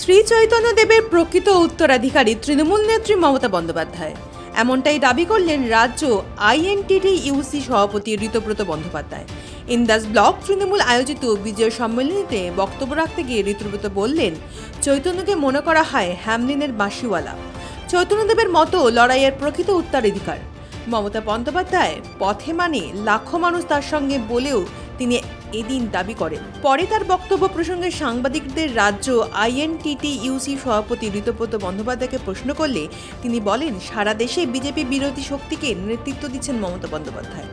শ্রী চৈতন্যদেবের প্রকৃত উত্তরাধিকারী তৃণমূল নেত্রী মমতা বন্দ্যোপাধ্যায়, এমনটাই দাবি করলেন রাজ্য আইএনটিটিইউসি সভাপতি ঋতব্রত বন্দ্যোপাধ্যায়। ইন্দাস ব্লক তৃণমূল আয়োজিত বিজয় সম্মেলনীতে বক্তব্য রাখতে গিয়ে ঋতব্রত বললেন, চৈতন্যকে মনে করা হয় হ্যামলিনের বাঁশিওয়ালা। চৈতন্যদেবের মতো লড়াইয়ের প্রকৃত উত্তরাধিকার মমতা বন্দ্যোপাধ্যায় পথে মানে লাখো মানুষ তার সঙ্গে বলেও তিনি এদিন দাবি করেন। পরে তার বক্তব্য প্রসঙ্গে সাংবাদিকদের রাজ্য আইএনটিটিইউসি সভাপতি ঋতব্রত বন্দ্যোপাধ্যায়কে প্রশ্ন করলে তিনি বলেন, সারা দেশে বিজেপি বিরোধী শক্তিকে নেতৃত্ব দিচ্ছেন মমতা বন্দ্যোপাধ্যায়।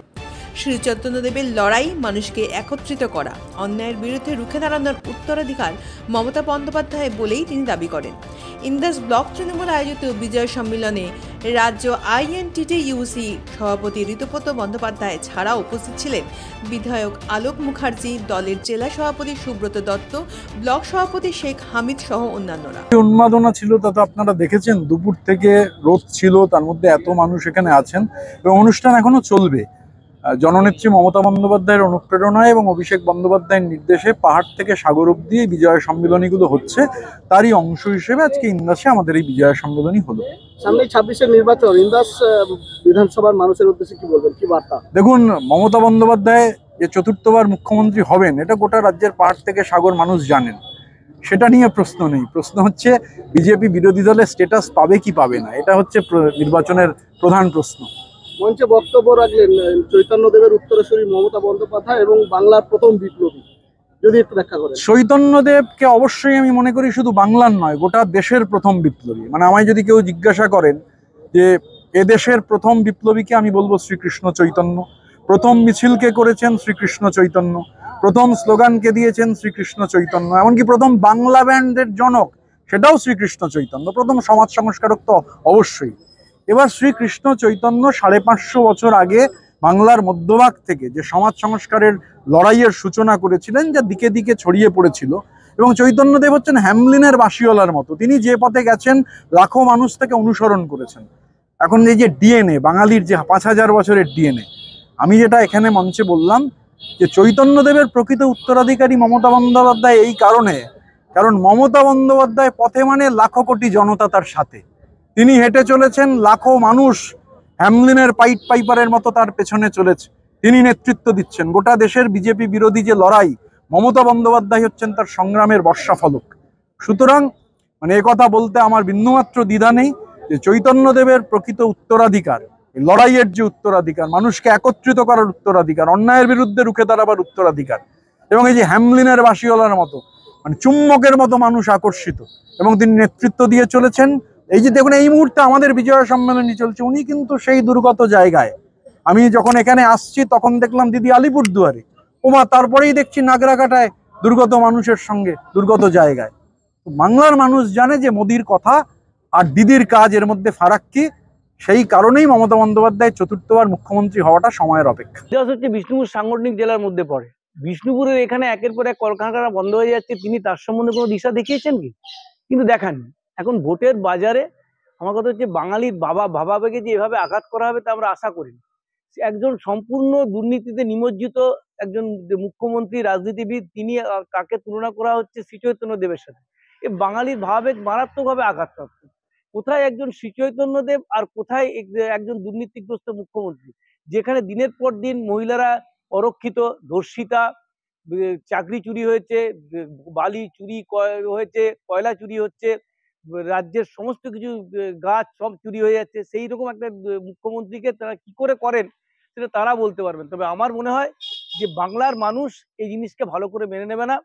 শ্রী চৈতন্যদেবের লড়াই মানুষকে একত্রিত করা, অন্যায়ের বিরুদ্ধে রুখে দাঁড়ানোর উত্তরাধিকার মমতা বন্দ্যোপাধ্যায় বলেই তিনি দাবি করেন। ইন্দাস ব্লক তৃণমূল আয়োজিত বিজয় সম্মেলনে রাজ্য আইএনটিটিইউসি সভাপতি ঋতব্রত বন্দ্যোপাধ্যায় ছাড়াও উপস্থিত ছিলেন বিধায়ক আলোক মুখার্জি, দলের জেলা সভাপতি সুব্রত দত্ত, ব্লক সভাপতি শেখ হামিদ সহ অন্যান্যরা। উন্মাদনা ছিল তা তো আপনারা দেখেছেন, দুপুর থেকে রোদ ছিল, তার মধ্যে এত মানুষ এখানে আছেন এবং অনুষ্ঠান এখনো চলবে। জননেত্রী মমতা বন্দ্যোপাধ্যায়ের অনুপ্রেরণায় এবং অভিষেক বন্দ্যোপাধ্যায়ের নির্দেশে পাহাড় থেকে সাগর অব্দি বিজয় সম্মেলনীগুলো হচ্ছে, তারই অংশ হিসেবে আজকে ইন্দাসে আমাদের এই বিজয় সম্মেলনী হলো। সামনে 26-এর নির্বাচন, ইন্দাস বিধানসভার মানুষের উদ্দেশ্যে কি বলবেন, কি বার্তা? দেখুন, মমতা বন্দ্যোপাধ্যায় যে চতুর্থবার মুখ্যমন্ত্রী হবেন এটা গোটা রাজ্যের পাহাড় থেকে সাগর মানুষ জানেন, সেটা নিয়ে প্রশ্ন নেই। প্রশ্ন হচ্ছে বিজেপি বিরোধী দলের স্ট্যাটাস পাবে কি পাবে না, এটা হচ্ছে নির্বাচনের প্রধান প্রশ্ন। মঞ্চে বক্তব্য রাখলেন চৈতন্যদেবের উত্তরসূরি মমতা বন্দ্যোপাধ্যায় এবং বাংলার প্রথম বিপ্লবী, যদি একটু ব্যাখ্যা করেন। চৈতন্যদেবকে অবশ্যই আমি মনে করি শুধু বাংলার নয়, গোটা দেশের প্রথম বিপ্লবী। মানে আমায় যদি কেউ জিজ্ঞাসা করেন যে এদেশের প্রথম বিপ্লবীকে, আমি বলবো শ্রীকৃষ্ণ চৈতন্য। প্রথম মিছিলকে করেছেন শ্রীকৃষ্ণ চৈতন্য, প্রথম স্লোগানকে দিয়েছেন শ্রীকৃষ্ণ চৈতন্য, এমনকি প্রথম বাংলা ব্যান্ডের জনক সেটাও শ্রীকৃষ্ণ চৈতন্য, প্রথম সমাজ সংস্কারক তো অবশ্যই। এবার শ্রীকৃষ্ণ চৈতন্য 550 বছর আগে বাংলার মধ্যভাগ থেকে যে সমাজ সংস্কারের লড়াইয়ের সূচনা করেছিলেন, যা দিকে দিকে ছড়িয়ে পড়েছিল। এবং চৈতন্যদেব হচ্ছেন হ্যামলিনের বাঁশিওয়ালার মতো, তিনি যে পথে গেছেন লাখো মানুষ থেকে অনুসরণ করেছেন। এখন এই যে ডিএনএ, বাঙালির যে 5000 বছরের ডিএনএ, আমি যেটা এখানে মঞ্চে বললাম যে চৈতন্যদেবের প্রকৃত উত্তরাধিকারী মমতা বন্দ্যোপাধ্যায় এই কারণ মমতা বন্দ্যোপাধ্যায় পথে মানে লাখো কোটি জনতা তার সাথে। তিনি হেঁটে চলেছেন, লাখো মানুষ হ্যামলিনের পাইট পাইপারের মতো তার পেছনে চলেছে, তিনি নেতৃত্ব দিচ্ছেন। গোটা দেশের বিজেপি বিরোধী যে লড়াই, মমতা বন্দ্যোপাধ্যায় হচ্ছেন তার সংগ্রামের বর্ষাফলক। সুতরাং মানে একথা বলতে আমার বিন্দুমাত্র দ্বিধা নেই যে চৈতন্যদেবের প্রকৃত উত্তরাধিকার, লড়াইয়ের যে উত্তরাধিকার, মানুষকে একত্রিত করার উত্তরাধিকার, অন্যায়ের বিরুদ্ধে রুখে দাঁড়াবার উত্তরাধিকার, এবং এই যে হ্যামলিনের বাঁশিওয়ালার মতো মানে চুম্বকের মতো মানুষ আকর্ষিত এবং তিনি নেতৃত্ব দিয়ে চলেছেন। এই যে দেখুন, এই মুহূর্তে আমাদের বিজয় সম্মেলনী চলছে, উনি কিন্তু সেই দুর্গত জায়গায়। আমি যখন এখানে আসছি তখন দেখলাম দিদি আলিপুরদুয়ারে, ওমা তারপরেই দেখছি নাগরাকাটায় দুর্গত মানুষের সঙ্গে দুর্গত জায়গায়। বাংলার মানুষ জানে যে মোদির কথা আর দিদির কাজ এর মধ্যে ফারাক কি, সেই কারণেই মমতা বন্দ্যোপাধ্যায় চতুর্থবার মুখ্যমন্ত্রী হওয়াটা সময়ের অপেক্ষা। হচ্ছে বিষ্ণুপুর সাংগঠনিক জেলার মধ্যে পড়ে, বিষ্ণুপুরের এখানে একের পর এক কলকারখানা বন্ধ হয়ে যাচ্ছে, তিনি তার সম্বন্ধে কোনো দিশা দেখিয়েছেন কি? কিন্তু দেখাননি। এখন ভোটের বাজারে আমার কথা হচ্ছে বাঙালির ভাবাবেগে যে এভাবে আঘাত করা হবে তা আমরা আশা করিনি। একজন সম্পূর্ণ দুর্নীতিতে নিমজ্জিত একজন মুখ্যমন্ত্রী, রাজনীতিবিদ, তিনি, তাকে তুলনা করা হচ্ছে শ্রীচৈতন্যদেবের সাথে। এ বাঙালির ভাবাবেগ মারাত্মকভাবে আঘাতপ্রাপ্ত। কোথায় একজন শ্রীচৈতন্যদেব আর কোথায় একজন দুর্নীতিগ্রস্ত মুখ্যমন্ত্রী, যেখানে দিনের পর দিন মহিলারা অরক্ষিত, ধর্ষিতা, চাকরি চুরি হয়েছে, বালি চুরি হয়েছে, কয়লা চুরি হচ্ছে, রাজ্যের সমস্ত কিছু গাছ সব চুরি হয়ে যাচ্ছে। সেই রকম একটা মুখ্যমন্ত্রীকে তারা কি করে করেন সেটা তারা বলতে পারবেন। তবে আমার মনে হয় যে বাংলার মানুষ এই জিনিসকে ভালো করে মেনে নেবে না,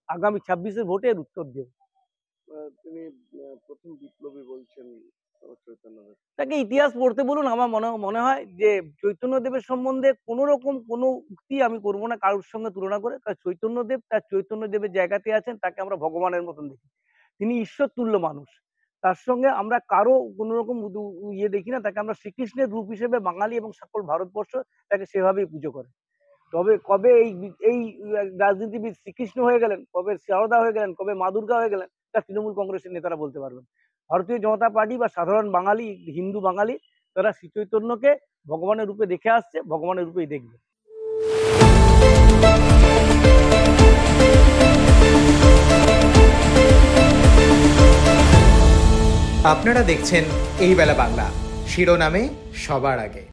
আগামী 26-এর ভোটে এর উত্তর দেবে। তিনি প্রথম বিপ্লবী বলছেন চৈতন্যদেব, তাকে ইতিহাস পড়তে বলুন। আমার মনে হয় যে চৈতন্যদেবের সম্বন্ধে কোনো রকম কোনো উক্তি আমি করবো না কারোর সঙ্গে তুলনা করে, কারণ চৈতন্যদেব তার চৈতন্যদেবের জায়গাতে আছেন, তাকে আমরা ভগবানের মতন দেখি, তিনি ঈশ্বর তুল্য মানুষ। তার সঙ্গে আমরা কারো কোনো রকম ইয়ে দেখি না, তাকে আমরা শ্রীকৃষ্ণের রূপ হিসেবে বাঙালি এবং সকল ভারতবর্ষ তাকে সেভাবেই পুজো করে। তবে কবে এই রাজনীতিবিদ শ্রীকৃষ্ণ হয়ে গেলেন, কবে শারদা হয়ে গেলেন, কবে মা দুর্গা হয়ে গেলেন, তা তৃণমূল কংগ্রেসের নেতারা বলতে পারবেন। ভারতীয় জনতা পার্টি বা সাধারণ বাঙালি, হিন্দু বাঙালি, তারা শ্রীচৈতন্যকে ভগবানের রূপে দেখে আসছে, ভগবানের রূপেই দেখবে। আপনারা দেখছেন এই বেলা বাংলা, শিরোনামে সবার আগে।